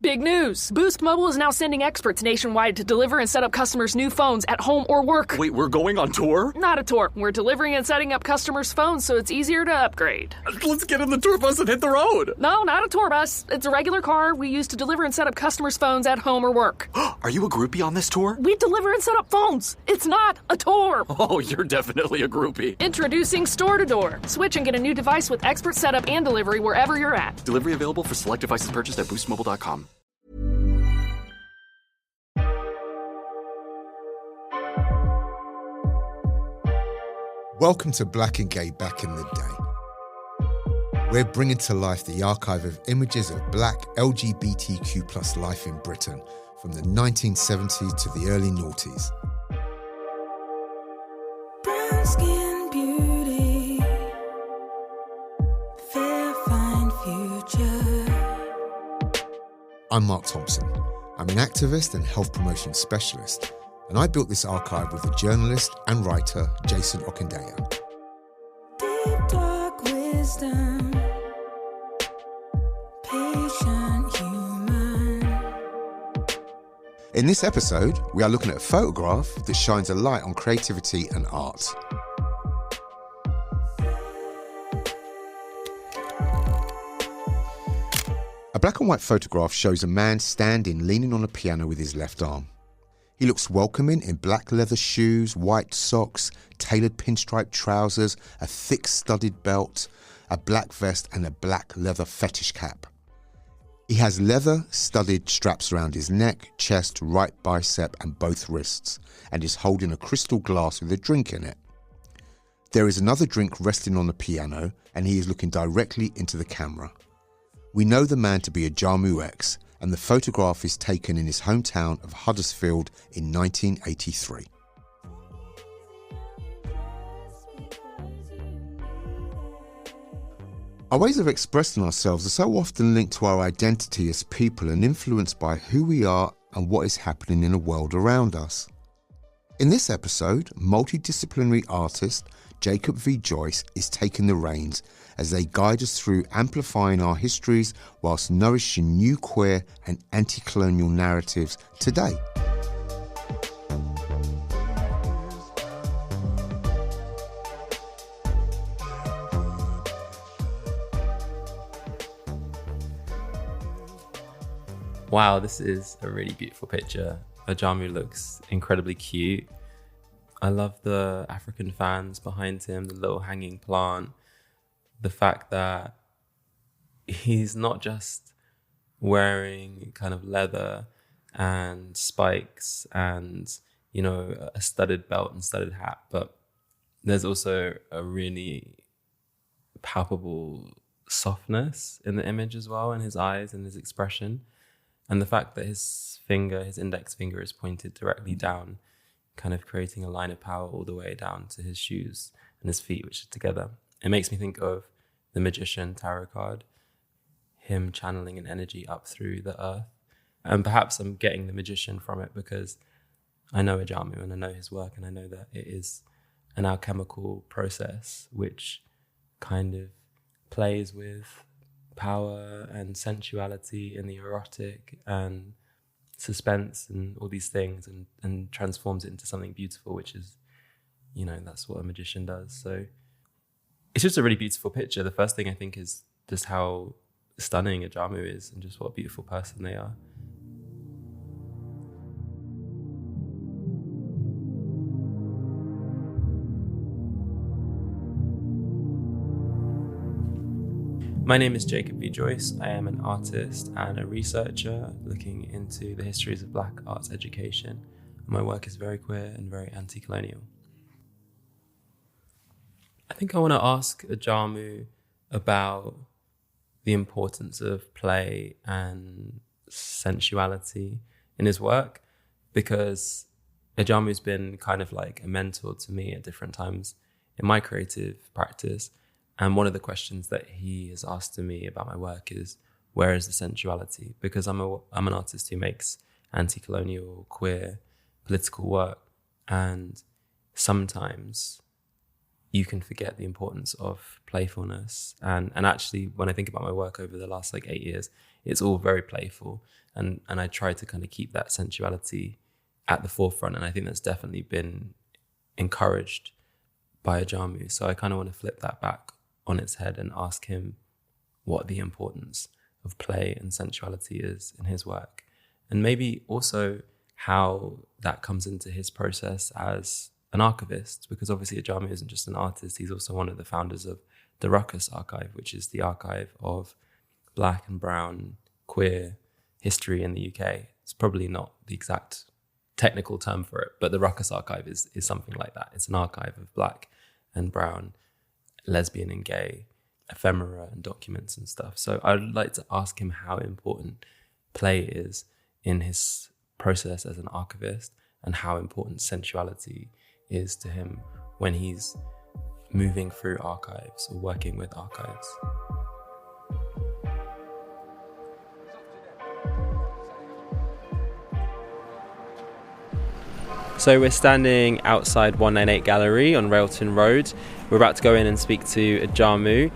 Big news! Boost Mobile is now sending experts nationwide to deliver and set up customers' new phones at home or work. Wait, we're going on tour? Not a tour. We're delivering and setting up customers' phones so it's easier to upgrade. Let's get in the tour bus and hit the road. No, not a tour bus. It's a regular car we use to deliver and set up customers' phones at home or work. Are you a groupie on this tour? We deliver and set up phones. It's not a tour. Oh, you're definitely a groupie. Introducing Store to Door. Switch and get a new device with expert setup and delivery wherever you're at. Delivery available for select devices purchased at boostmobile.com. Welcome to Black and Gay Back in the Day. We're bringing to life the archive of images of Black LGBTQ+ life in Britain from the 1970s to the early noughties. Brown skin beauty, fair fine future. I'm Marc Thompson. I'm an activist and health promotion specialist, and I built this archive with the journalist and writer Jason Okundaye. Deep dark wisdom, patient human. In this episode, we are looking at a photograph that shines a light on creativity and art. A black and white photograph shows a man standing leaning on a piano with his left arm. He looks welcoming in black leather shoes, white socks, tailored pinstripe trousers, a thick studded belt, a black vest and a black leather fetish cap. He has leather studded straps around his neck, chest, right bicep and both wrists, and is holding a crystal glass with a drink in it. There is another drink resting on the piano and he is looking directly into the camera. We know the man to be Ajamu X, and the photograph is taken in his hometown of Huddersfield in 1983. Our ways of expressing ourselves are so often linked to our identity as people and influenced by who we are and what is happening in the world around us. In this episode, multidisciplinary artist Jacob V. Joyce is taking the reins as they guide us through amplifying our histories whilst nourishing new queer and anti-colonial narratives today. Wow, this is a really beautiful picture. Ajamu looks incredibly cute. I love the African fans behind him, the little hanging plant, the fact that he's not just wearing kind of leather and spikes and, you know, a studded belt and studded hat, but there's also a really palpable softness in the image as well, in his eyes and his expression. And the fact that his index finger is pointed directly down, kind of creating a line of power all the way down to his shoes and his feet, which are together. It makes me think of the Magician tarot card, him channeling an energy up through the earth. And perhaps I'm getting the Magician from it because I know Ajamu and I know his work and I know that it is an alchemical process which kind of plays with power and sensuality and the erotic and suspense and all these things and transforms it into something beautiful, which is, you know, that's what a magician does. So it's just a really beautiful picture. The first thing I think is just how stunning Ajamu is and just what a beautiful person they are. My name is Jacob V. Joyce. I am an artist and a researcher looking into the histories of Black arts education. My work is very queer and very anti-colonial. I think I want to ask Ajamu about the importance of play and sensuality in his work, because Ajamu's been kind of like a mentor to me at different times in my creative practice. And one of the questions that he has asked to me about my work is, where is the sensuality? Because I'm an artist who makes anti-colonial, queer, political work. And sometimes you can forget the importance of playfulness. And actually, when I think about my work over the last 8 years, it's all very playful. And I try to kind of keep that sensuality at the forefront. And I think that's definitely been encouraged by Ajamu. So I kind of want to flip that back on its head and ask him what the importance of play and sensuality is in his work. And maybe also how that comes into his process as an archivist, because obviously Ajamu isn't just an artist, he's also one of the founders of the Ruckus Archive, which is the archive of Black and brown queer history in the UK. It's probably not the exact technical term for it, but the Ruckus Archive is something like that. It's an archive of Black and brown, lesbian and gay ephemera and documents and stuff. So I'd like to ask him how important play is in his process as an archivist, and how important sensuality is to him when he's moving through archives or working with archives. So we're standing outside 198 Gallery on Railton Road. We're about to go in and speak to Ajamu,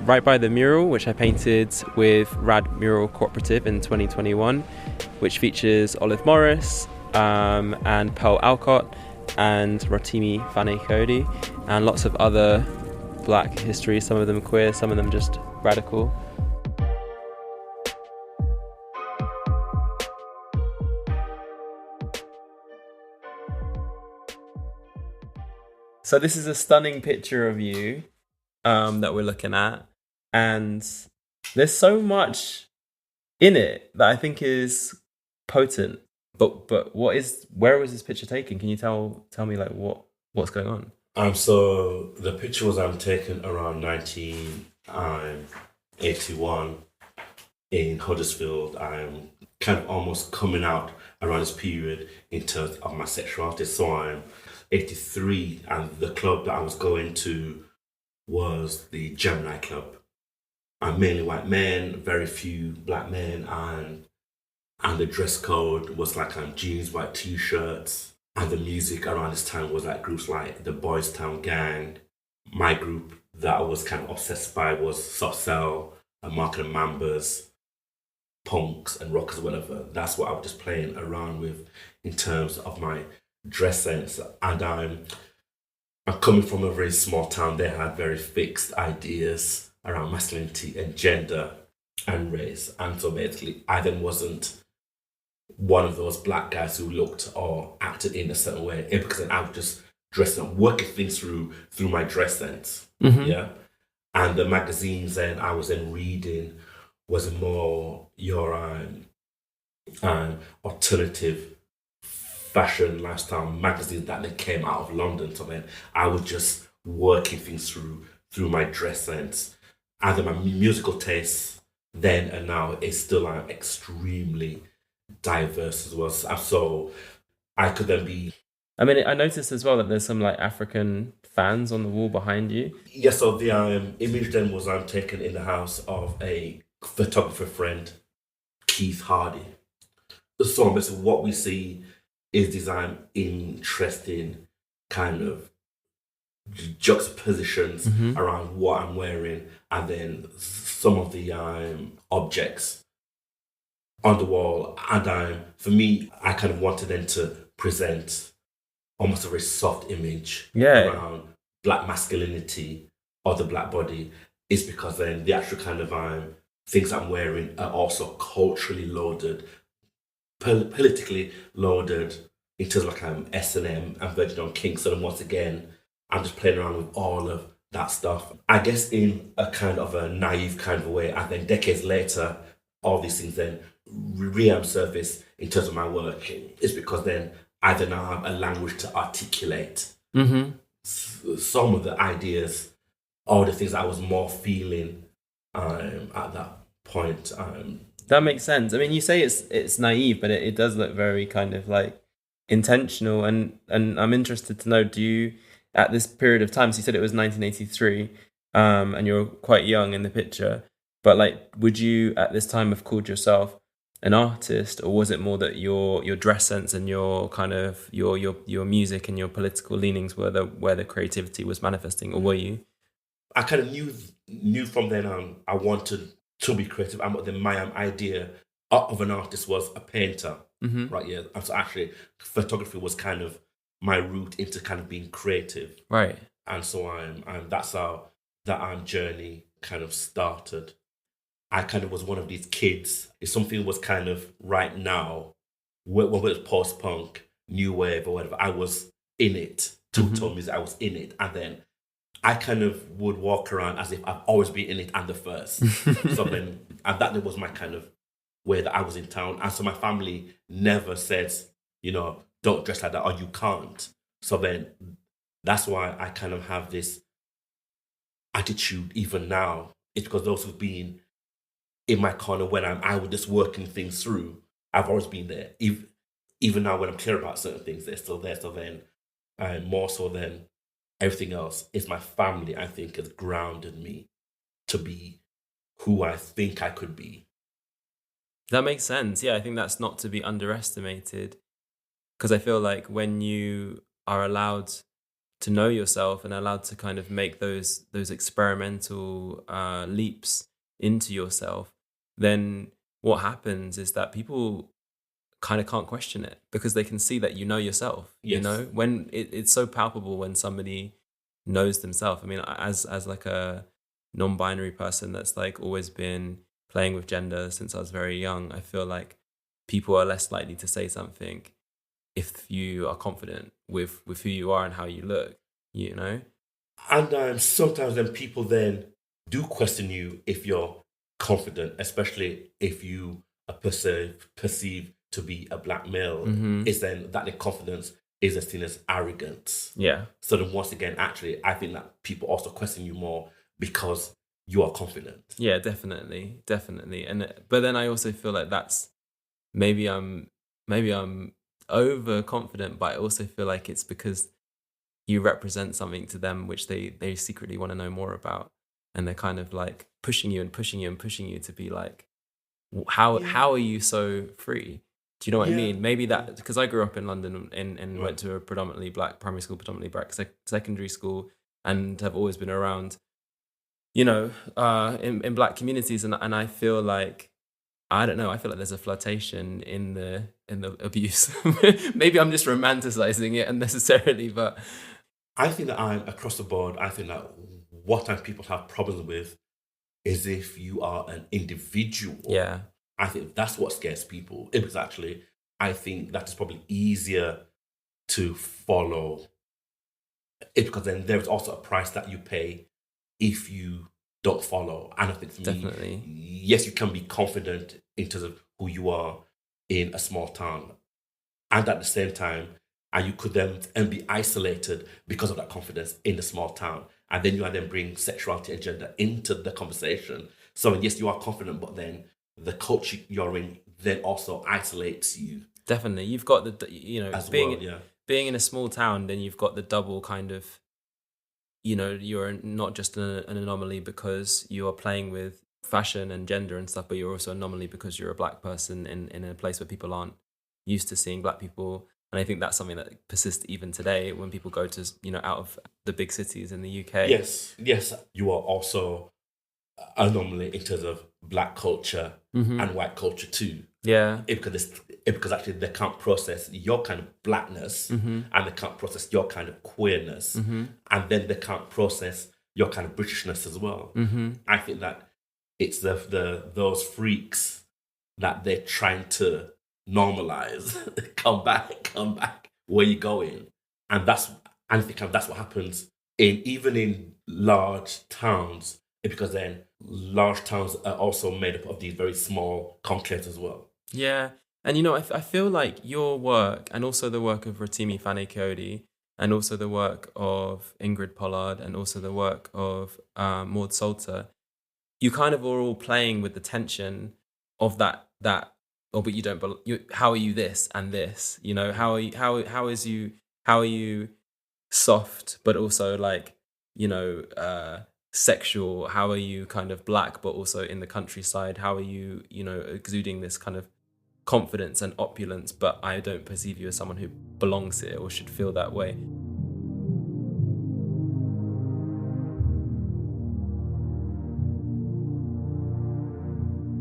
right by the mural which I painted with Rad Mural Cooperative in 2021, which features Olive Morris and Pearl Alcott and Rotimi Fane-Kodi and lots of other Black history, some of them queer, some of them just radical. So this is a stunning picture of you that we're looking at, and there's so much in it that I think is potent. But where was this picture taken? Can you tell me like what's going on? So the picture was taken around 1981 in Huddersfield. I'm kind of almost coming out around this period in terms of my sexuality. So I'm 83, and the club that I was going to was the Gemini Club. I'm mainly white men, very few Black men, and the dress code was like jeans, white t-shirts, and the music around this time was like groups like the Boys Town Gang. My group that I was kind of obsessed by was Soft Cell and Marc and Mambas, punks and rockers or whatever. That's what I was just playing around with in terms of my dress sense. And I'm coming from a very small town. They had very fixed ideas around masculinity and gender and race. And so basically I then wasn't one of those Black guys who looked or acted in a certain way, because I was just dressing up, working things through my dress sense. Mm-hmm. Yeah. And the magazines then I was then reading was more your alternative fashion lifestyle magazines that then came out of London. So then I was just working things through my dress sense. And then my musical tastes then and now is still extremely diverse as well. So I could then be... I mean, I noticed as well that there's some like African fans on the wall behind you. Yeah, so the image then was taken in the house of a photographer friend, Keith Hardy. So basically what we see is these interesting kind of juxtapositions around what I'm wearing, and then some of the objects on the wall. And for me, I kind of wanted them to present almost a very soft image around Black masculinity or the Black body, is because then the actual kind of things I'm wearing are also culturally loaded, politically loaded, in terms of like S&M and Virgin on Kingston. And once again, I'm just playing around with all of that stuff. I guess in a kind of a naive kind of a way, and then decades later, all these things then surface in terms of my work. It's because then I then now have a language to articulate some of the ideas, all the things I was more feeling at that point. That makes sense. I mean, you say it's naive, but it does look very kind of like intentional. And I'm interested to know, do you, at this period of time, so you said it was 1983, and you're quite young in the picture, but like, would you at this time have called yourself an artist, or was it more that your dress sense and your kind of your music and your political leanings were where the creativity was manifesting, or were you? I kind of knew from then on I wanted to be creative. And then my idea of an artist was a painter, right? Yeah. And so actually, photography was kind of my route into kind of being creative, Right. and so that's how that journey kind of started. I kind of was one of these kids. If something was kind of right now, whether it was post-punk, new wave or whatever, I was in it. To music, I was in it. And then I kind of would walk around as if I've always been in it and the first. So then, and that was my kind of way that I was in town. And so my family never says, you know, don't dress like that or you can't. So then that's why I kind of have this attitude even now. It's because those who've been in my corner when I was just working things through, I've always been there. Even now when I'm clear about certain things, they're still there. So then, more so than everything else, is my family, I think, has grounded me to be who I think I could be. That makes sense. Yeah, I think that's not to be underestimated. Because I feel like when you are allowed to know yourself and allowed to kind of make those experimental leaps into yourself, then what happens is that people kind of can't question it because they can see that you know yourself. Yes. You know, when it's so palpable when somebody knows themselves. I mean, as like a non-binary person that's like always been playing with gender since I was very young, I feel like people are less likely to say something if you are confident with who you are and how you look, you know? And sometimes then people then do question you if you're confident, especially if you are perceived to be a black male, is then that the confidence is seen as arrogance. Yeah. So then once again, actually, I think that people also question you more because you are confident. Yeah, definitely. And but then I also feel like that's maybe I'm overconfident, but I also feel like it's because you represent something to them which they secretly want to know more about, and they're kind of like pushing you to be like, how are you so free? Do you know what I mean? Maybe that, because I grew up in London and went to a predominantly black primary school, predominantly black secondary school, and have always been around, you know, in black communities, and I feel like, I don't know, I feel like there's a flirtation in the abuse. Maybe I'm just romanticizing it unnecessarily, but I think that I'm across the board. I think that what people have problems with is if you are an individual. Yeah. I think that's what scares people. It was actually, I think that is probably easier to follow. It's because then there's also a price that you pay if you don't follow. And I think for Definitely. me, yes, you can be confident in terms of who you are in a small town. And at the same time, and you could then be isolated because of that confidence in the small town. And then you then bring sexuality and gender into the conversation. So yes, you are confident, but then the culture you're in then also isolates you. Definitely. You've got the, you know, being in a small town, then you've got the double kind of, you know, you're not just an anomaly because you are playing with fashion and gender and stuff, but you're also an anomaly because you're a black person in a place where people aren't used to seeing black people. And I think that's something that persists even today when people go to, you know, out of the big cities in the UK. Yes, you are also an anomaly in terms of black culture and white culture too. Yeah. Because actually they can't process your kind of blackness and they can't process your kind of queerness and then they can't process your kind of Britishness as well. I think that it's those freaks that they're trying to normalize. come back, where you going? And I think that's what happens even in large towns, because then large towns are also made up of these very small conclaves as well. Yeah. And, you know, I feel like your work and also the work of Rotimi Fani-Kayode and also the work of Ingrid Pollard and also the work of Maud Salter, you kind of are all playing with the tension of that, oh, but you don't, how are you this and this? You know, how are you soft, but also like, you know, sexual? How are you kind of black, but also in the countryside? How are you, you know, exuding this kind of confidence and opulence, but I don't perceive you as someone who belongs here or should feel that way?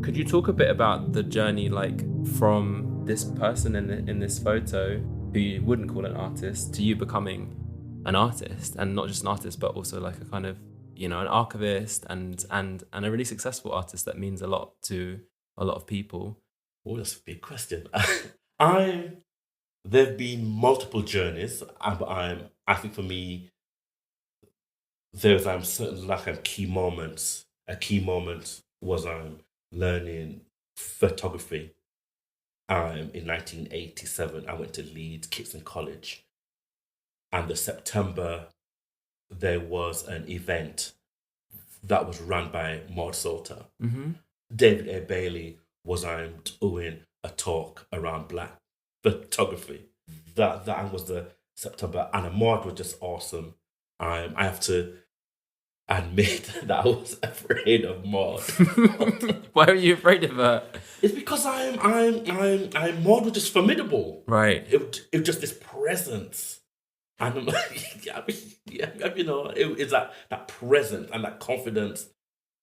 Could you talk a bit about the journey, like from this person in this photo who you wouldn't call an artist to you becoming an artist, and not just an artist, but also like a kind of, an archivist and a really successful artist that means a lot to a lot of people? Oh, that's a big question. There've been multiple journeys, but I think for me, there's certain key moments. A key moment was learning photography. In 1987, I went to Leeds Kingston College, and the September there was an event that was run by Maud Salter. Mm-hmm. David A. Bailey was doing a talk around Black photography. That was the September, and Maud was just awesome. I have to admit that I was afraid of Maud. Why are you afraid of her? It's because Maud was just formidable. Right. It was just this presence. And I'm like, it is that presence and that confidence.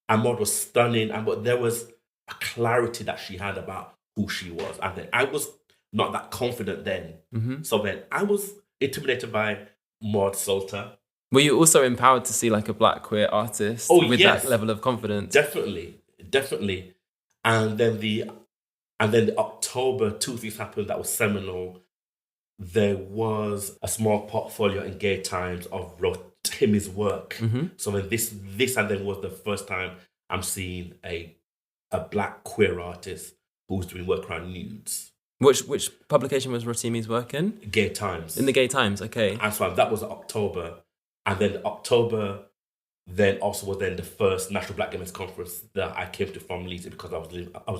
And Maud was stunning, but there was a clarity that she had about who she was. And then I was not that confident then. Mm-hmm. So then I was intimidated by Maud Salter. Were you also empowered to see like a Black queer artist with yes, that level of confidence? Definitely. And then the October, two things happened that was seminal. There was a small portfolio in Gay Times of Timmy's work. Mm-hmm. So then this and then was the first time I'm seeing a Black queer artist who's doing work around nudes. Which publication was Rotimi's work in? Gay Times. In the Gay Times, okay. And so that was October. And then October then also was then the first National Black Gay Men's Conference that I came to from Leeds, because I was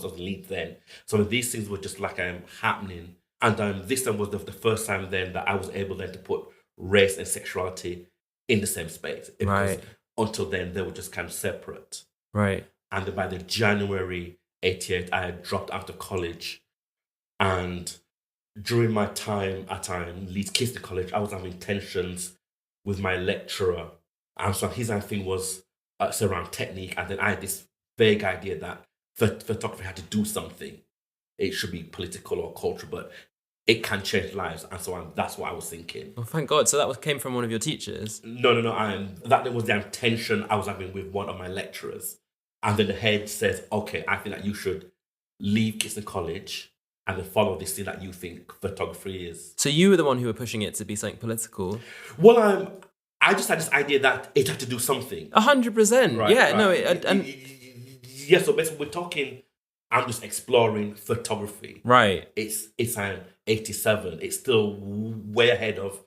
in Leeds then. So these things were just like happening. And this then was the first time then that I was able then to put race and sexuality in the same space. Right. Until then, they were just kind of separate. Right. And then by the January 88, I had dropped out of college. And during my time at Leeds Kingston College, I was having tensions with my lecturer. And so his thing was around technique. And then I had this vague idea that photography had to do something. It should be political or cultural, but it can change lives. And so that's what I was thinking. Oh, thank God. So that came from one of your teachers? No. That was the tension I was having with one of my lecturers. And then the head says, okay, I think that you should leave Kingston College and then follow this thing that you think photography is. So you were the one who were pushing it to be something political? Well, I just had this idea that it had to do something. 100%. Right, yeah, right. no. Yeah, so basically we're talking, I'm just exploring photography. Right. It's 87. It's still way ahead of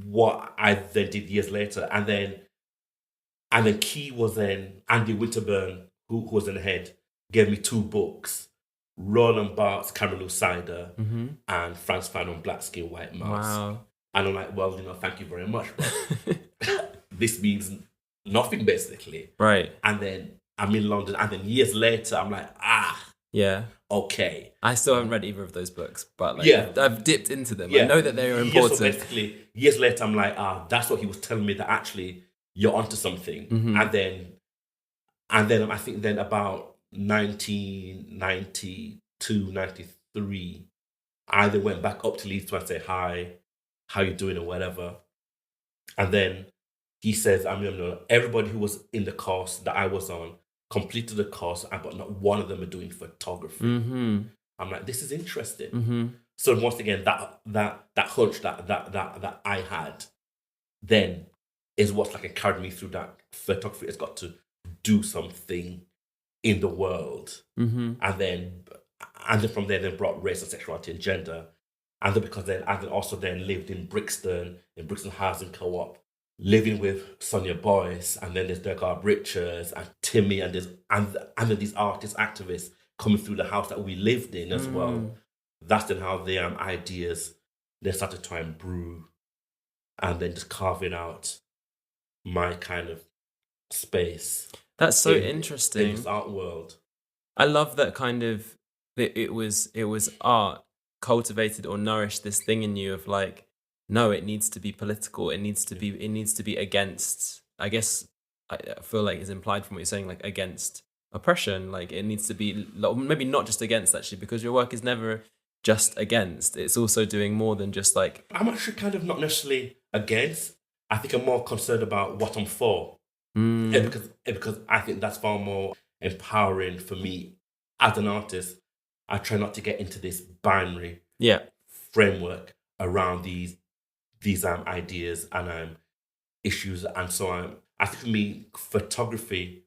what I then did years later. And then key was then Andy Winterburn, who was in the head, gave me two books. Roland Barthes' Cameron Cider, mm-hmm. and Franz Fanon, Black Skin, White Mouse. Wow. And I'm like, well, thank you very much, but this means nothing, basically. Right. And then I'm in London, and then years later, I'm like, yeah, okay. I still haven't read either of those books, but I've dipped into them. Yeah. I know that they are important. Yeah, so basically, years later, I'm like, that's what he was telling me, that actually you're onto something. Mm-hmm. And then I think then about 1992, 93, I then went back up to Leeds to say hi, how you doing or whatever. And then he says, everybody who was in the course that I was on completed the course, but not one of them are doing photography. Mm-hmm. I'm like, this is interesting. Mm-hmm. So once again, that hunch that I had then is what's carried me through that photography has got to do something in the world. Mm-hmm. And then from there then brought race and sexuality and gender. And then I also lived in Brixton Housing Co-op, living with Sonia Boyce, and then there's Dergar Richards and Timmy, and then these artists, activists coming through the house that we lived in as well. That's then how the ideas they started to try and brew, and then just carving out my kind of space. That's so interesting. In this art world. I love that kind of it was art cultivated or nourished this thing in you of no, it needs to be political. It needs to be against, I guess I feel like it's implied from what you're saying, against oppression. Like it needs to be maybe not just against, actually, because your work is never just against. It's also doing more than just like... I'm actually kind of not necessarily against. I think I'm more concerned about what I'm for. Because I think that's far more empowering for me as an artist. I try not to get into this binary framework around these ideas and issues and so on. I think for me, photography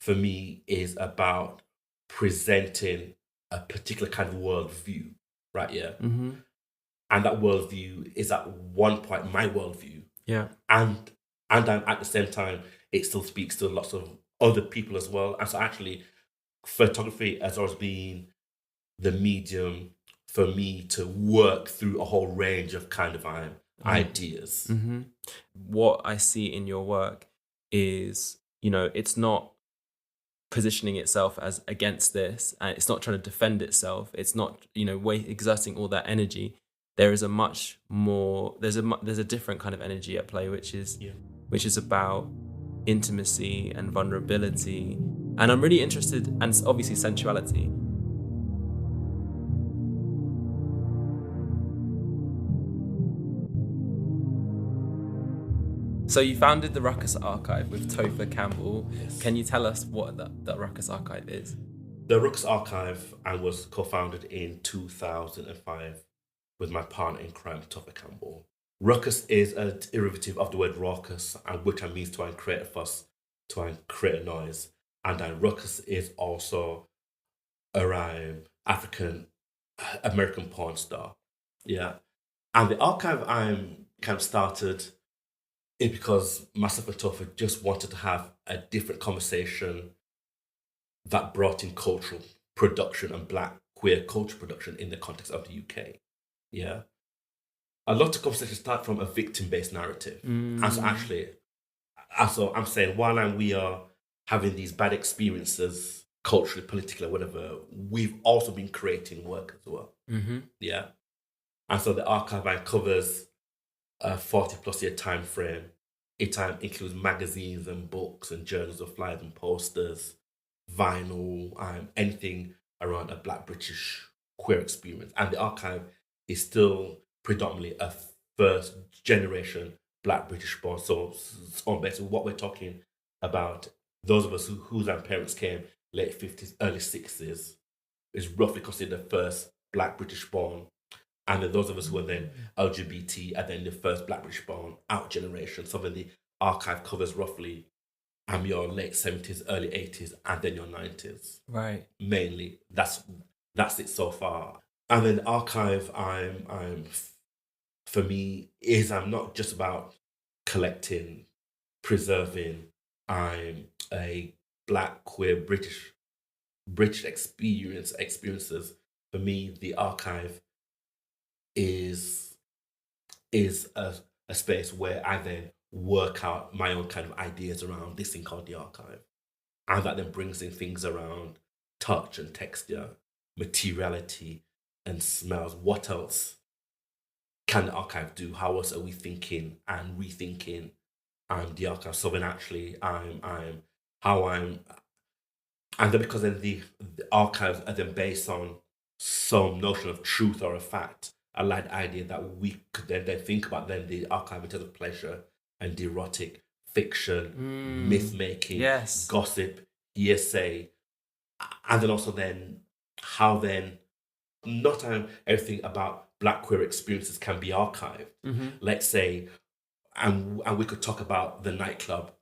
for me is about presenting a particular kind of worldview, right? Yeah. Mm-hmm. And that worldview is at one point my worldview. Yeah. And at the same time, it still speaks to lots of other people as well. And so actually, photography has always been the medium for me to work through a whole range of kind of ideas. Mm-hmm. What I see in your work is, it's not positioning itself as against this, and it's not trying to defend itself. It's not, exerting all that energy. There is a much more, there's a different kind of energy at play, which is about intimacy and vulnerability. And I'm really interested, and obviously sensuality. So you founded the Ruckus Archive with Topher Campbell. Yes. Can you tell us what the Ruckus Archive is? The Ruckus Archive was co-founded in 2005 with my partner in crime, Topher Campbell. Ruckus is a derivative of the word raucous, and which means to create a fuss, to create a noise. And ruckus is also a African American porn star. Yeah. And the archive I'm kind of started is because myself and Topher just wanted to have a different conversation that brought in cultural production and Black queer culture production in the context of the UK. Yeah. A lot of conversations start from a victim-based narrative. And so I'm saying, while we are having these bad experiences, culturally, politically, whatever, we've also been creating work as well. Mm-hmm. Yeah. And so the archive covers a 40-plus year time frame. It includes magazines and books and journals of flyers and posters, vinyl, anything around a Black British queer experience. And the archive is still predominantly a first generation Black British born. So basically what we're talking about, those of us whose parents came late 50s, early 60s, is roughly considered the first Black British born. And then those of us who are then LGBT are then the first Black British born out generation. So then the archive covers roughly your late 70s, early 80s, and then your 90s. Right. Mainly. That's it so far. And then the archive for me I'm not just about collecting, preserving a Black queer British experiences. For me, the archive is a space where I then work out my own kind of ideas around this thing called the archive. And that then brings in things around touch and texture, materiality and smells. What else can the archive do? How else are we thinking and rethinking the archive? So then actually and then because then the archives are then based on some notion of truth or a fact, I like the idea that we could then think about then the archive in terms of pleasure and erotic fiction, myth-making, gossip, hearsay, and then also then how then not everything about Black queer experiences can be archived. Mm-hmm. Let's say, and we could talk about the nightclub,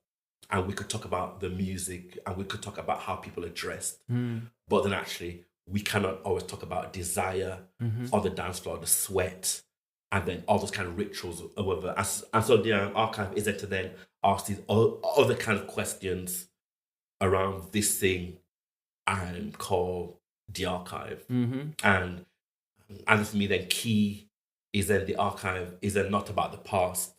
and we could talk about the music, and we could talk about how people are dressed. But then actually, we cannot always talk about desire on the dance floor, the sweat, and then all those kind of rituals or whatever. And so the archive is there to then ask these other kind of questions around this thing called the archive. And for me then key is then the archive is then not about the past.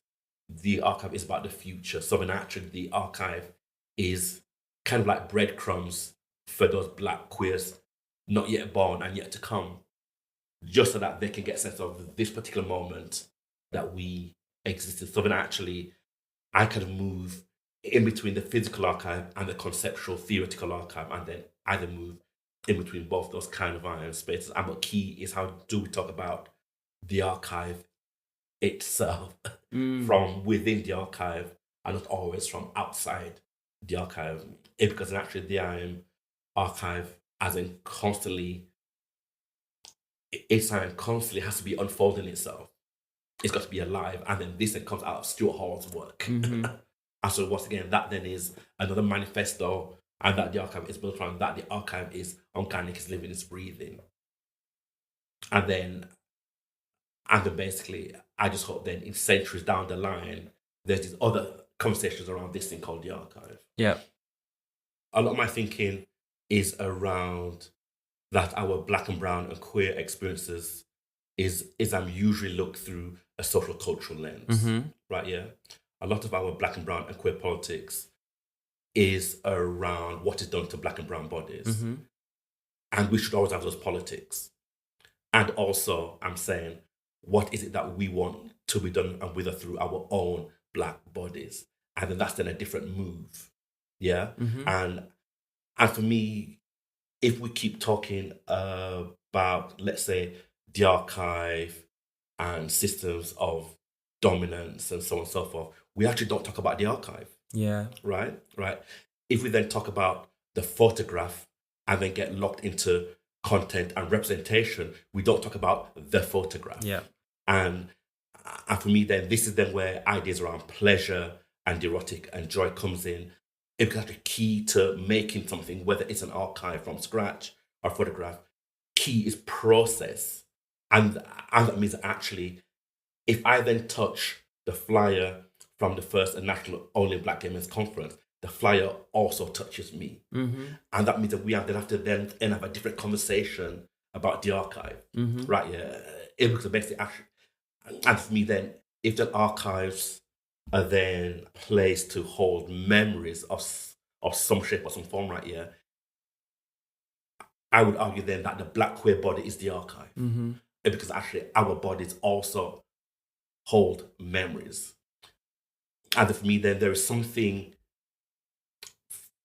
The archive is about the future. So then actually the archive is kind of like breadcrumbs for those Black queers not yet born and yet to come, just so that they can get a sense of this particular moment that we existed. So then actually I kind of move in between the physical archive and the conceptual theoretical archive, and then either move in between both those kind of spaces. And what key is, how do we talk about the archive itself from within the archive and not always from outside the archive? Because actually the archive as in constantly has to be unfolding itself. It's got to be alive, and then this then comes out of Stuart Hall's work. And so once again, that then is another manifesto, and that the archive is built around that. The archive is organic, it's living, it's breathing. And then basically, I just hope then in centuries down the line, there's these other conversations around this thing called the archive. Yeah. A lot of my thinking is around that our Black and brown and queer experiences is I'm usually looked through a social cultural lens, right? Yeah. A lot of our Black and brown and queer politics is around what is done to Black and brown bodies. And we should always have those politics. And also, I'm saying, what is it that we want to be done and with or through our own Black bodies? And then that's then a different move. Yeah. And for me, if we keep talking about, let's say, the archive and systems of dominance and so on and so forth, we actually don't talk about the archive. Yeah. Right? If we then talk about the photograph and then get locked into content and representation, we don't talk about the photograph. Yeah. And for me, then, this is then where ideas around pleasure and erotic and joy comes in. It's actually key to making something, whether it's an archive from scratch or photograph. Key is process. And that means that actually, if I then touch the flyer from the first National Only Black Gay Men's Conference, the flyer also touches me. And that means that we have to then have a different conversation about the archive. Right, yeah. It was basically actually, and for me then, if the archives are then placed to hold memories of some shape or some form, right, yeah, I would argue then that the Black queer body is the archive. Because actually our bodies also hold memories. And for me then, there is something,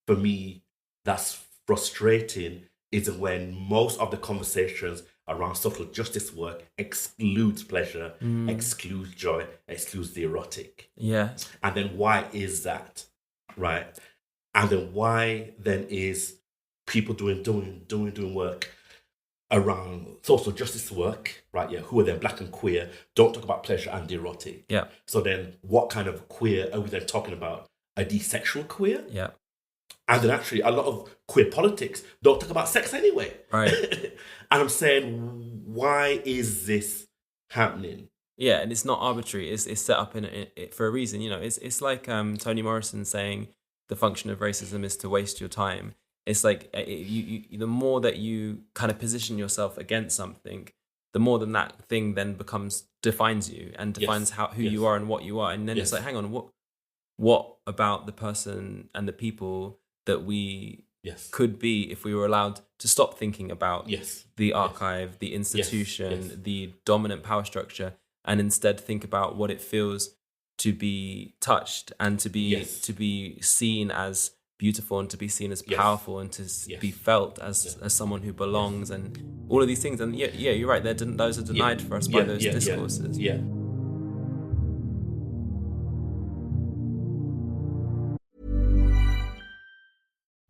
for me, that's frustrating, is when most of the conversations around social justice work excludes pleasure, excludes joy, excludes the erotic. Yeah. And then why is that, right? And then why then is people doing work around social justice work, right? Yeah, who are then Black and queer, don't talk about pleasure and the erotic. Yeah. So then what kind of queer are we then talking about? A desexual queer? Yeah. And then actually a lot of queer politics don't talk about sex anyway. Right. And I'm saying, why is this happening? Yeah, and it's not arbitrary. It's set up for a reason. You know, it's like Toni Morrison saying the function of racism is to waste your time. It's like the more that you kind of position yourself against something, the more than that thing then defines you and defines who you are and what you are. And then it's like, hang on, what about the person and the people that we could be if we were allowed to stop thinking about the archive, the institution, the dominant power structure, and instead think about what it feels to be touched and to be seen as beautiful and to be seen as powerful and to be felt as someone who belongs and all of these things. And yeah, you're right. Those are denied for us by those discourses. Yeah.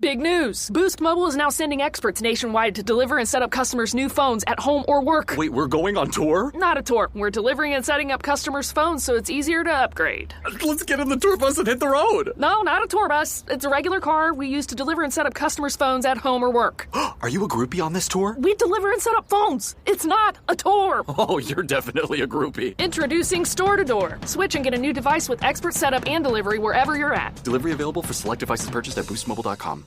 Big news! Boost Mobile is now sending experts nationwide to deliver and set up customers' new phones at home or work. Wait, we're going on tour? Not a tour. We're delivering and setting up customers' phones so it's easier to upgrade. Let's get in the tour bus and hit the road. No, not a tour bus. It's a regular car we use to deliver and set up customers' phones at home or work. Are you a groupie on this tour? We deliver and set up phones. It's not a tour. Oh, you're definitely a groupie. Introducing Store to Door. Switch and get a new device with expert setup and delivery wherever you're at. Delivery available for select devices purchased at boostmobile.com.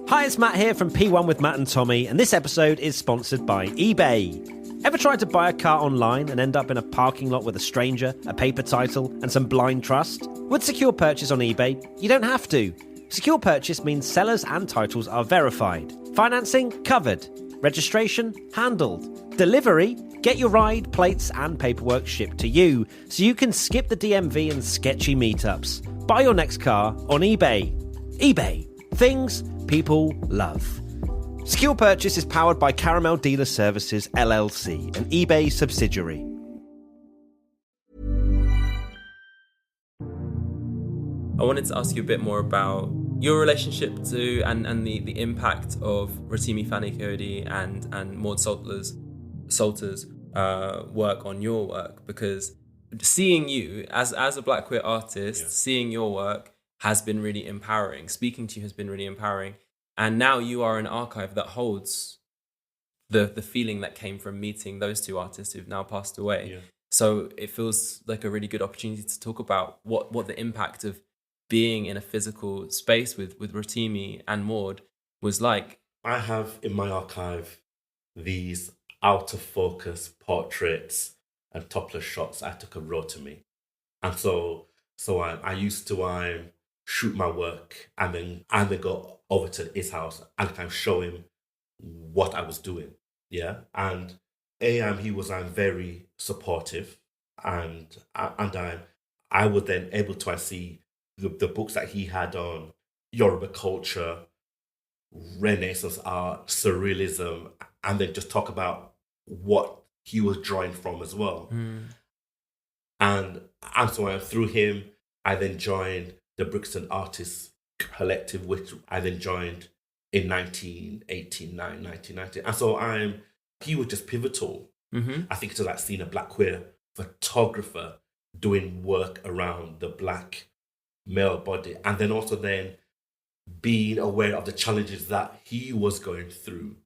Hi, it's Matt here from P1 with Matt and Tommy, and this episode is sponsored by eBay. Ever tried to buy a car online and end up in a parking lot with a stranger, a paper title, and some blind trust? With Secure Purchase on eBay, you don't have to. Secure Purchase means sellers and titles are verified. Financing covered. Registration handled. Delivery, get your ride, plates, and paperwork shipped to you, so you can skip the DMV and sketchy meetups. Buy your next car on eBay. eBay. Things people love. Secure Purchase is powered by Caramel Dealer Services, LLC, an eBay subsidiary. I wanted to ask you a bit more about your relationship to and the impact of Rotimi Fani-Kayode and Maud Salter's work on your work, because seeing you as a Black queer artist, seeing your work has been really empowering. Speaking to you has been really empowering. And now you are an archive that holds the feeling that came from meeting those two artists who've now passed away. Yeah. So it feels like a really good opportunity to talk about what the impact of being in a physical space with Rotimi and Maud was like. I have in my archive these out of focus portraits and topless shots I took of Rotimi. And so I used to shoot my work and then go over to his house and kind of show him what I was doing. Yeah. And he was very supportive, and I was then able to see the books that he had on Yoruba culture, Renaissance art, surrealism, and then just talk about what he was drawing from as well. And so through him, I then joined the Brixton Artists Collective, which I then joined in 1989, 1990. And so he was just pivotal, I think, to that scene of Black queer photographer doing work around the Black male body, and then also then being aware of the challenges that he was going through,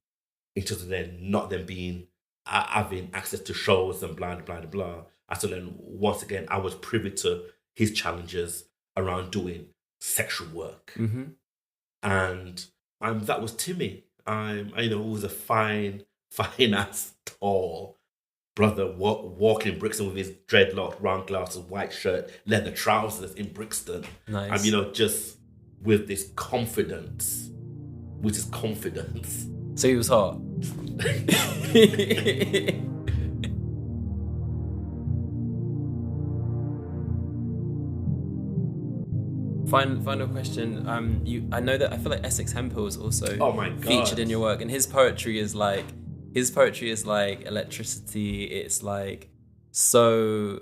in terms of then not then being having access to shows and blah blah blah. And so then once again I was privy to his challenges around doing sexual work, and that was Timmy. Who was a fine ass, tall brother walking in Brixton with his dreadlocked, round glasses, white shirt, leather trousers in Brixton. Nice. Just with this confidence, So he was hot. Final question. I feel like Essex Hemphill is also featured in your work, and his poetry is like electricity. It's like so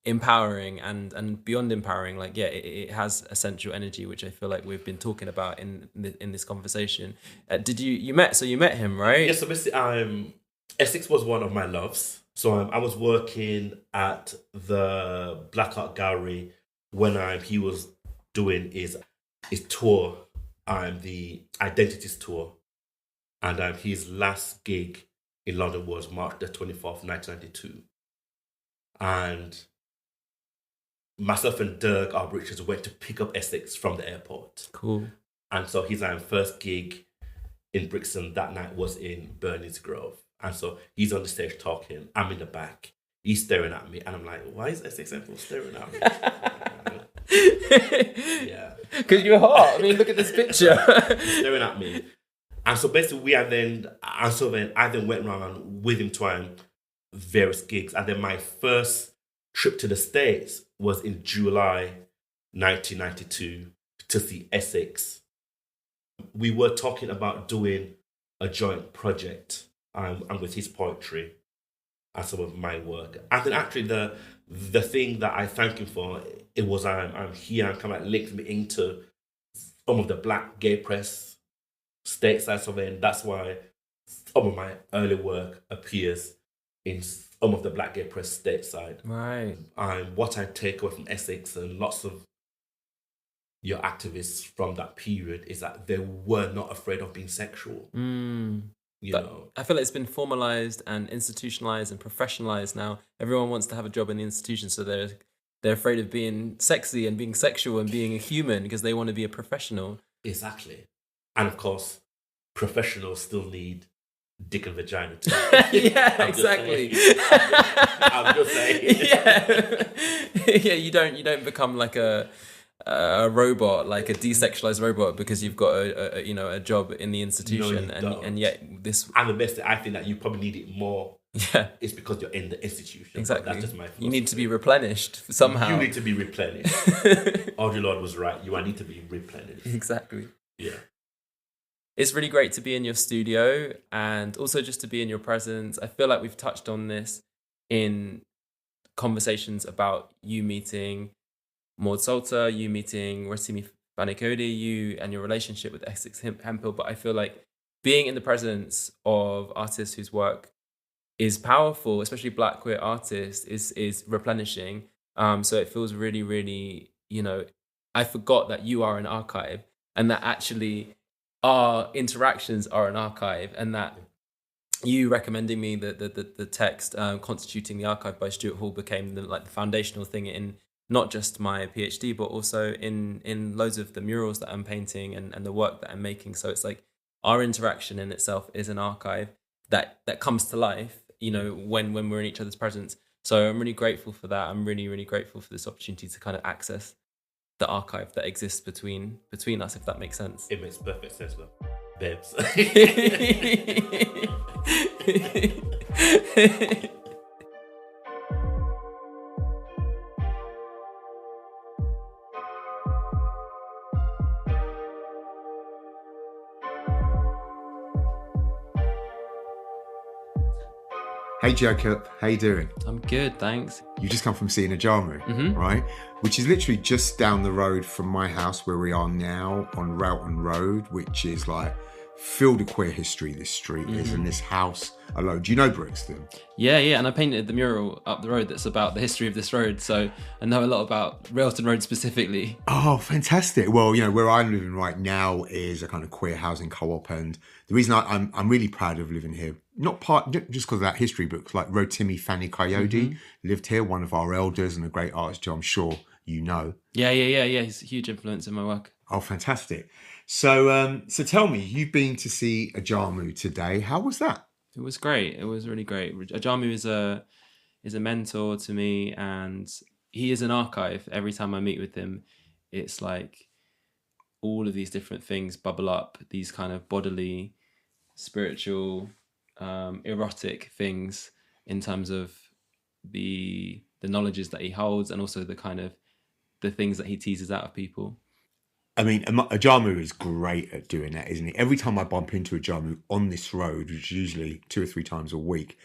empowering and beyond empowering. Like, it has essential energy, which I feel like we've been talking about in this conversation. Did you met him, right? Yes. So basically, Essex was one of my loves. So I was working at the Black Art Gallery when he was doing his tour, the Identities tour. And his last gig in London was March the 24th, 1992. And myself and Doug, our Richards, went to pick up Essex from the airport. Cool. And so his first gig in Brixton that night was in Bernie's Grove. And so he's on the stage talking. I'm in the back. He's staring at me. And I'm like, why is Essex Hemphill staring at me? Yeah. Because you're hot. I mean, look at this picture. He's staring at me. And so basically I then went around with him to various gigs. And then my first trip to the States was in July 1992 to see Essex. We were talking about doing a joint project and with his poetry and some of my work. And then actually the thing that I thank him for, it was I'm here and kind of linked me into some of the Black gay press stateside. So then that's why some of my early work appears in some of the Black gay press stateside. Right. What I take away from Essex and lots of your activists from that period is that they were not afraid of being sexual. You know, I feel like it's been formalized and institutionalized and professionalized now. Everyone wants to have a job in the institution, so they're afraid of being sexy and being sexual and being a human because they want to be a professional. Exactly. And of course, professionals still need dick and vagina too. Yeah, exactly. I'm just saying. Yeah, you don't become like a robot, like a desexualized robot, because you've got a job in the institution, No, and yet this. And the best thing, I think that you probably need it more Yeah, It's because you're in the institution. But exactly. That's just my You need to be philosophy. replenished somehow. You need to be replenished. Audre Lorde was right. You need to be replenished. Exactly. Yeah. It's really great to be in your studio and also just to be in your presence. I feel like we've touched on this in conversations about you meeting Maud Salter, you meeting Rotimi Fanikodi, you and your relationship with Essex Hemphill. But I feel like being in the presence of artists whose work is powerful, especially Black queer artists, is replenishing. So it feels really, really, I forgot that you are an archive and that actually our interactions are an archive, and that you recommending me the text Constituting the Archive by Stuart Hall became the foundational thing in not just my PhD, but also in loads of the murals that I'm painting and the work that I'm making. So it's like our interaction in itself is an archive that comes to life, when we're in each other's presence. So I'm really grateful for that. I'm really, really grateful for this opportunity to kind of access the archive that exists between us, if that makes sense. It makes perfect sense, love. Babes. Hey Jacob, how you doing? I'm good, thanks. You just come from seeing Ajamu, right? Which is literally just down the road from my house where we are now on Roughton Road, which is like filled with queer history, this street is, and this house alone. Do you know Brixton? Yeah, and I painted the mural up the road that's about the history of this road, so I know a lot about Railton Road specifically. Oh, fantastic. Well, where I'm living right now is a kind of queer housing co-op, and the reason I'm really proud of living here, not just because of that history, but like Rotimi Fanikodi lived here, one of our elders and a great artist, Joe, I'm sure you know. Yeah, he's a huge influence in my work. Oh, fantastic. So tell me, you've been to see Ajamu today. How was that? It was great. It was really great. Ajamu is a mentor to me, and he is an archive. Every time I meet with him, it's like all of these different things bubble up, these kind of bodily, spiritual, erotic things in terms of the knowledges that he holds, and also the kind of the things that he teases out of people. I mean, Ajamu is great at doing that, isn't he? Every time I bump into Ajamu on this road, which is usually 2 or 3 times a week,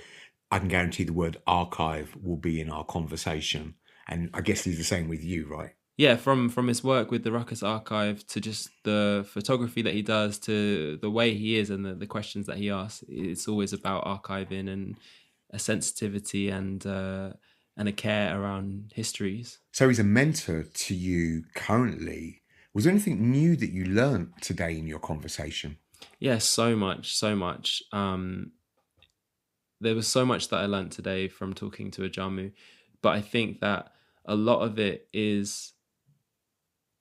I can guarantee the word archive will be in our conversation. And I guess he's the same with you, right? Yeah, from his work with the Ruckus Archive to just the photography that he does to the way he is and the questions that he asks, it's always about archiving and a sensitivity and a care around histories. So he's a mentor to you currently. Was there anything new that you learned today in your conversation? Yeah, so much. There was so much that I learned today from talking to Ajamu, but I think that a lot of it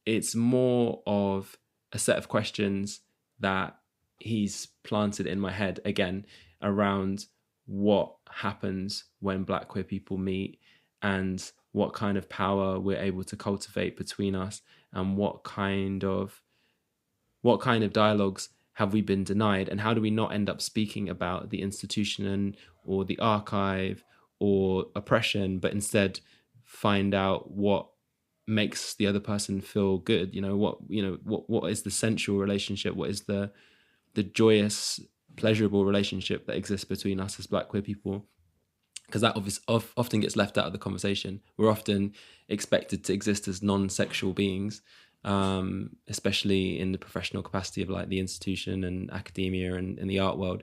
it's more of a set of questions that he's planted in my head again around what happens when Black queer people meet and what kind of power we're able to cultivate between us, and what kind of dialogues have we been denied, and how do we not end up speaking about the institution or the archive or oppression, but instead find out what makes the other person feel good. What is the sensual relationship, what is the joyous, pleasurable relationship that exists between us as Black queer people, because that often gets left out of the conversation. We're often expected to exist as non-sexual beings, especially in the professional capacity of like the institution and academia and in the art world.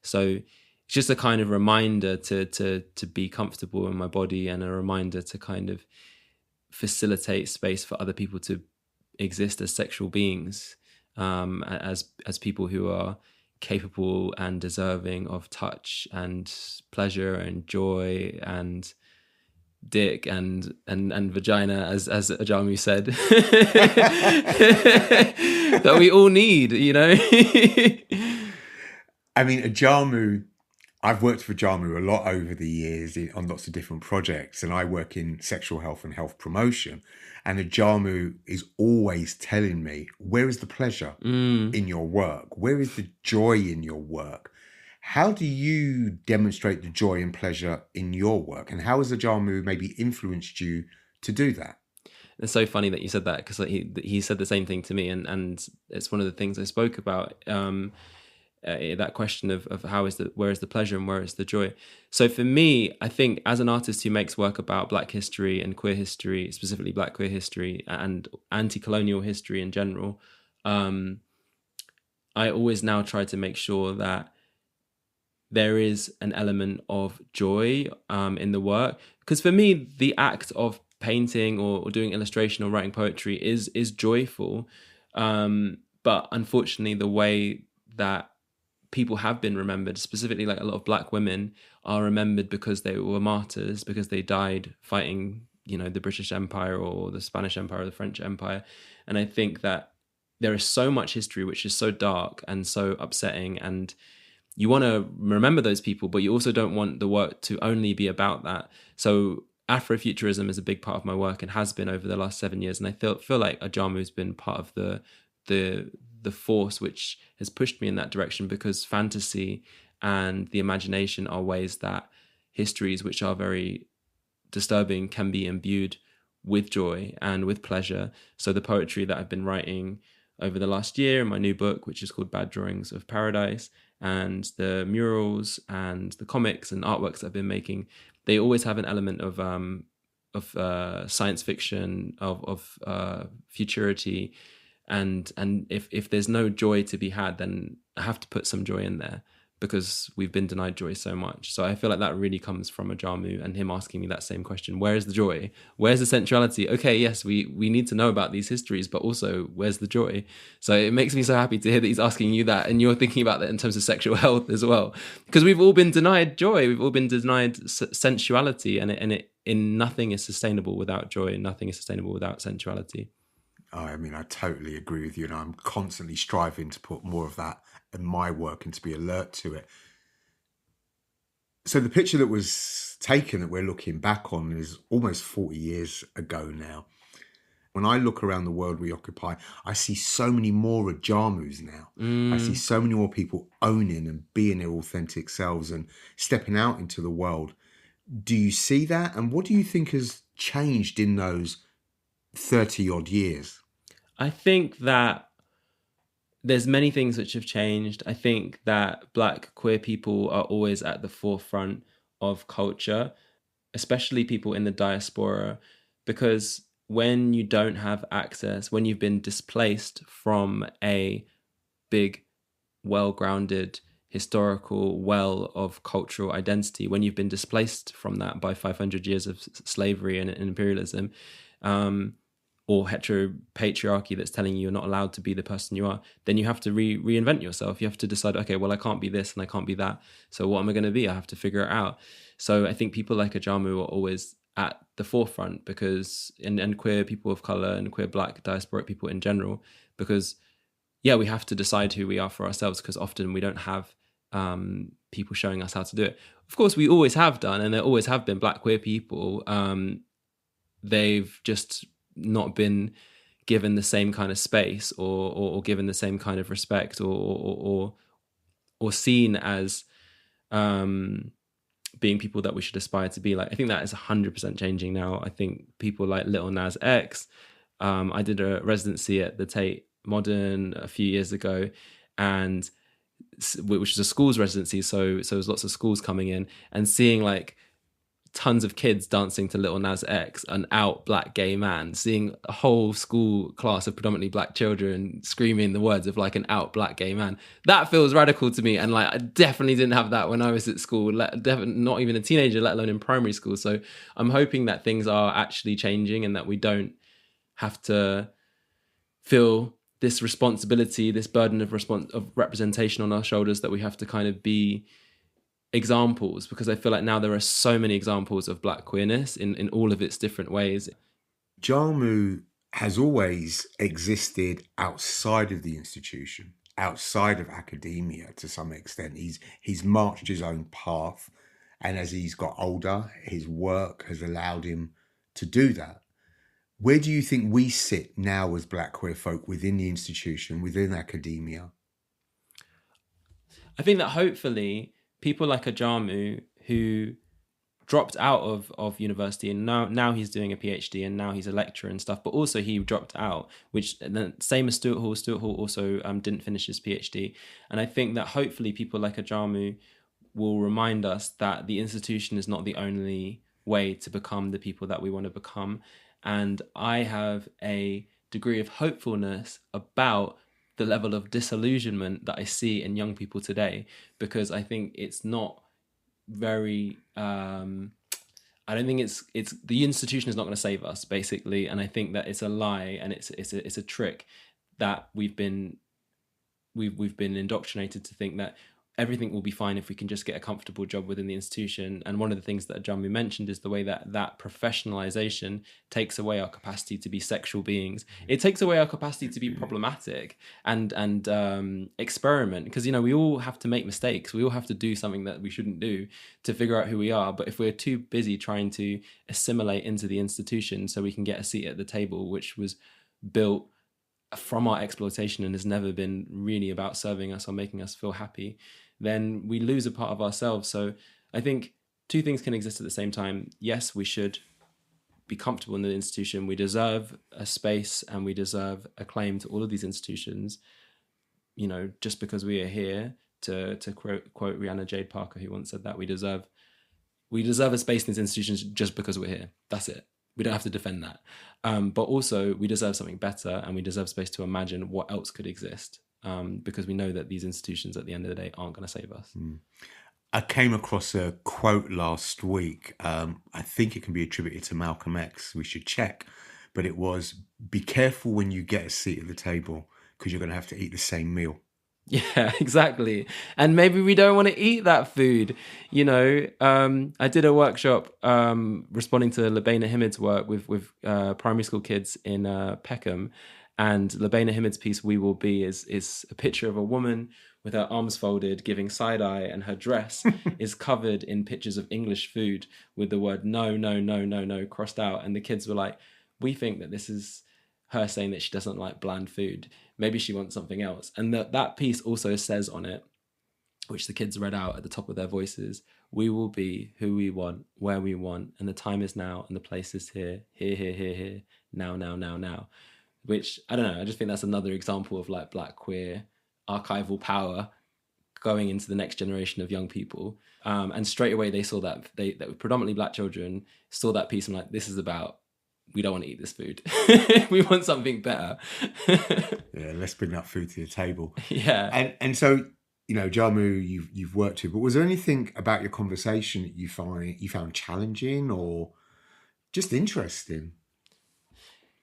So it's just a kind of reminder to be comfortable in my body, and a reminder to kind of facilitate space for other people to exist as sexual beings, as people who are capable and deserving of touch and pleasure and joy and dick and vagina, as Ajamu said, that we all need, I mean, Ajamu, I've worked with Ajamu a lot over the years on lots of different projects, and I work in sexual health and health promotion. And Ajamu is always telling me, where is the pleasure in your work? Where is the joy in your work? How do you demonstrate the joy and pleasure in your work? And how has Ajamu maybe influenced you to do that? It's so funny that you said that, because he said the same thing to me, and it's one of the things I spoke about. That question of where is the pleasure and where is the joy. So for me, I think as an artist who makes work about Black history and queer history, specifically Black queer history and anti-colonial history in general, I always now try to make sure that there is an element of joy in the work. Because for me, the act of painting or doing illustration or writing poetry is joyful. But unfortunately, the way that people have been remembered, specifically like a lot of Black women are remembered because they were martyrs, because they died fighting, the British Empire or the Spanish Empire or the French Empire. And I think that there is so much history which is so dark and so upsetting, and you want to remember those people, but you also don't want the work to only be about that. So Afrofuturism is a big part of my work and has been over the last 7 years. And I feel like Ajamu's been part of the force which has pushed me in that direction, because fantasy and the imagination are ways that histories which are very disturbing can be imbued with joy and with pleasure. So the poetry that I've been writing over the last year in my new book, which is called Bad Drawings of Paradise, and the murals and the comics and artworks that I've been making, they always have an element of science fiction, of futurity. And if there's no joy to be had, then I have to put some joy in there, because we've been denied joy so much. So I feel like that really comes from Ajamu and him asking me that same question. Where is the joy? Where's the sensuality? Okay, yes, we need to know about these histories, but also where's the joy? So it makes me so happy to hear that he's asking you that, and you're thinking about that in terms of sexual health as well. Because we've all been denied joy. We've all been denied sensuality, and nothing is sustainable without joy, and nothing is sustainable without sensuality. I mean, I totally agree with you, and I'm constantly striving to put more of that in my work and to be alert to it. So the picture that was taken that we're looking back on is almost 40 years ago now. When I look around the world we occupy, I see so many more Ajamus now. I see so many more people owning and being their authentic selves and stepping out into the world. Do you see that? And what do you think has changed in those 30 odd years? I think that there's many things which have changed. I think that Black queer people are always at the forefront of culture, especially people in the diaspora, because when you don't have access, when you've been displaced from a big, well-grounded, historical well of cultural identity, when you've been displaced from that by 500 years of slavery and imperialism, or heteropatriarchy that's telling you you're not allowed to be the person you are, then you have to reinvent yourself. You have to decide, okay, well, I can't be this and I can't be that. So what am I going to be? I have to figure it out. So I think people like Ajamu are always at the forefront, because, and queer people of color and queer Black diasporic people in general, because, yeah, we have to decide who we are for ourselves, because often we don't have people showing us how to do it. Of course, we always have done, and there always have been Black queer people. They've just not been given the same kind of space or given the same kind of respect or seen as being people that we should aspire to be like. I think that is 100% changing now. I think people like Lil Nas X. I did a residency at the Tate Modern a few years ago, and which is a schools residency. So there's lots of schools coming in, and seeing like tons of kids dancing to Lil Nas X, an out Black gay man, seeing a whole school class of predominantly Black children screaming the words of like an out Black gay man. That feels radical to me. And like, I definitely didn't have that when I was at school, not even a teenager, let alone in primary school. So I'm hoping that things are actually changing, and that we don't have to feel this responsibility, this burden of representation on our shoulders, that we have to kind of be examples, because I feel like now there are so many examples of Black queerness in all of its different ways. Ajamu has always existed outside of the institution, outside of academia to some extent. He's marched his own path, and as he's got older, his work has allowed him to do that. Where do you think we sit now as Black queer folk within the institution, within academia? I think that hopefully people like Ajamu, who dropped out of university and now he's doing a PhD and now he's a lecturer and stuff, but also he dropped out, which the same as Stuart Hall also didn't finish his PhD. And I think that hopefully people like Ajamu will remind us that the institution is not the only way to become the people that we want to become. And I have a degree of hopefulness about the level of disillusionment that I see in young people today, because I think it's not very I don't think it's the institution is not going to save us, basically. And I think that it's a lie and it's a trick that we've been indoctrinated to think that everything will be fine if we can just get a comfortable job within the institution. And one of the things that Ajamu mentioned is the way that professionalization takes away our capacity to be sexual beings. It takes away our capacity to be problematic and experiment, because, you know, we all have to make mistakes. We all have to do something that we shouldn't do to figure out who we are. But if we're too busy trying to assimilate into the institution so we can get a seat at the table, which was built from our exploitation and has never been really about serving us or making us feel happy, then we lose a part of ourselves. So I think two things can exist at the same time. Yes, we should be comfortable in the institution. We deserve a space and we deserve a claim to all of these institutions, you know, just because we are here, to quote Rihanna Jade Parker, who once said that we deserve a space in these institutions just because we're here. That's it. We don't have to defend that. But also we deserve something better, and we deserve space to imagine what else could exist, because we know that these institutions at the end of the day aren't going to save us. I came across a quote last week. I think it can be attributed to Malcolm X. We should check. But it was, be careful when you get a seat at the table, because you're going to have to eat the same meal. Yeah, exactly. And maybe we don't want to eat that food. You know, I did a workshop responding to Labena Hamid's work with primary school kids in Peckham. And Labena Hamid's piece, We Will Be, is a picture of a woman with her arms folded, giving side eye, and her dress is covered in pictures of English food with the word no, no, no, no, no crossed out. And the kids were like, we think that this is her saying that she doesn't like bland food. Maybe she wants something else. And that piece also says on it, which the kids read out at the top of their voices, we will be who we want, where we want, and the time is now, and the place is here, here, here, here, here, now, now, now, now. Which, I don't know, I just think that's another example of like Black queer archival power going into the next generation of young people. And straight away they saw that, that were predominantly Black children, saw that piece and like, this is about, we don't want to eat this food. We want something better. Yeah, let's bring that food to the table. Yeah. And so, you know, Ajamu, you've worked with, but was there anything about your conversation that you found challenging or just interesting?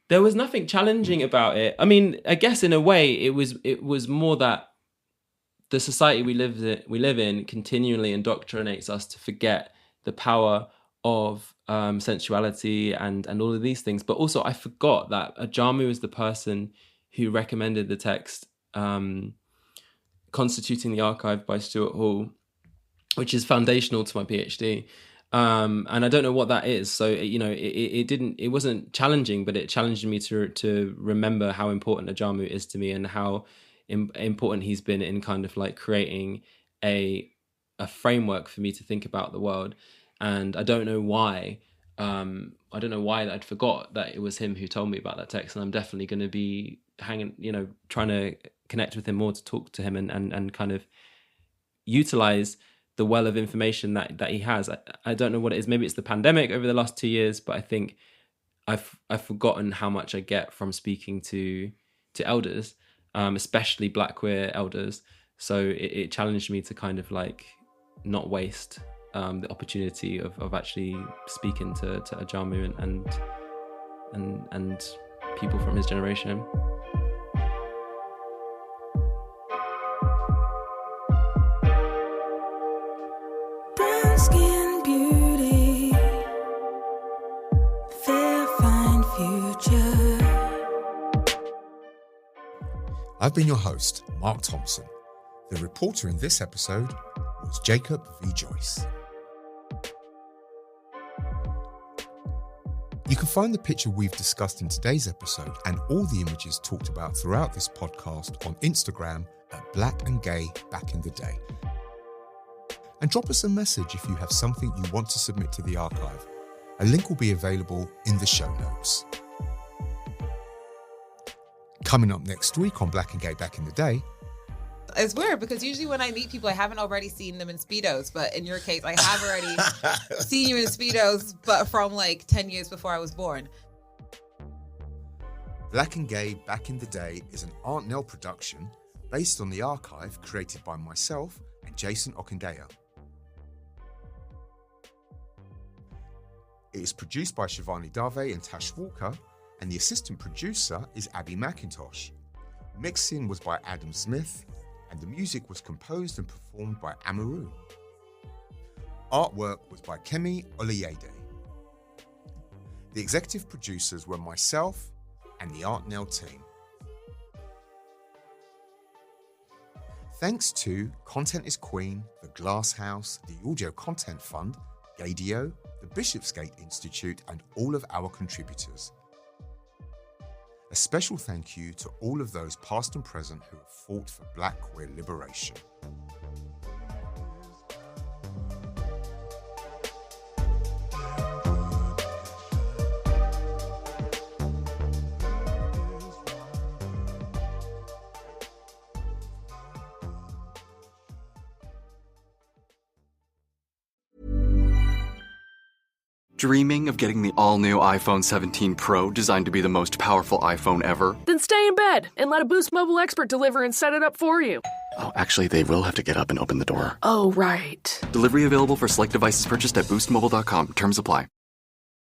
There was nothing challenging about it. I mean, I guess in a way it was more that the society we live in continually indoctrinates us to forget the power of sensuality and all of these things. But also I forgot that Ajamu is the person who recommended the text Constituting the Archive by Stuart Hall, which is foundational to my PhD. And I don't know what that is. So, you know, it wasn't challenging, but it challenged me to remember how important Ajamu is to me and how important he's been in kind of like creating a framework for me to think about the world. And I don't know why I'd forgot that it was him who told me about that text. And I'm definitely going to be trying to connect with him more, to talk to him and kind of utilize the well of information that he has. I don't know what it is. Maybe it's the pandemic over the last 2 years, but I think I've forgotten how much I get from speaking to elders, especially Black queer elders. So it challenged me to kind of like not waste the opportunity of actually speaking to Ajamu and people from his generation. Brown skin beauty, fair fine future. I've been your host, Marc Thompson. The reporter in this episode was Jacob V. Joyce. You can find the picture we've discussed in today's episode and all the images talked about throughout this podcast on Instagram at Black and Gay Back in the Day. And drop us a message if you have something you want to submit to the archive. A link will be available in the show notes. Coming up next week on Black and Gay Back in the Day. It's weird because usually when I meet people, I haven't already seen them in Speedos. But in your case, I have already seen you in Speedos, but from like 10 years before I was born. Black and Gay Back in the Day is an Aunt Nell production based on the archive created by myself and Jason Okundaye. It is produced by Shivani and Tash Walker, and the assistant producer is Abby McIntosh. Mixing was by Adam Smith, and the music was composed and performed by Amaru. Artwork was by Kemi Oluyede. The executive producers were myself and the Aunt Nell team. Thanks to Content is Queen, The Glass House, the Audio Content Fund, Gadio, the Bishopsgate Institute, and all of our contributors. A special thank you to all of those past and present who have fought for Black queer liberation. Dreaming of getting the all-new iPhone 17 Pro designed to be the most powerful iPhone ever? Then stay in bed and let a Boost Mobile expert deliver and set it up for you. Oh, actually, they will have to get up and open the door. Oh, right. Delivery available for select devices purchased at boostmobile.com. Terms apply.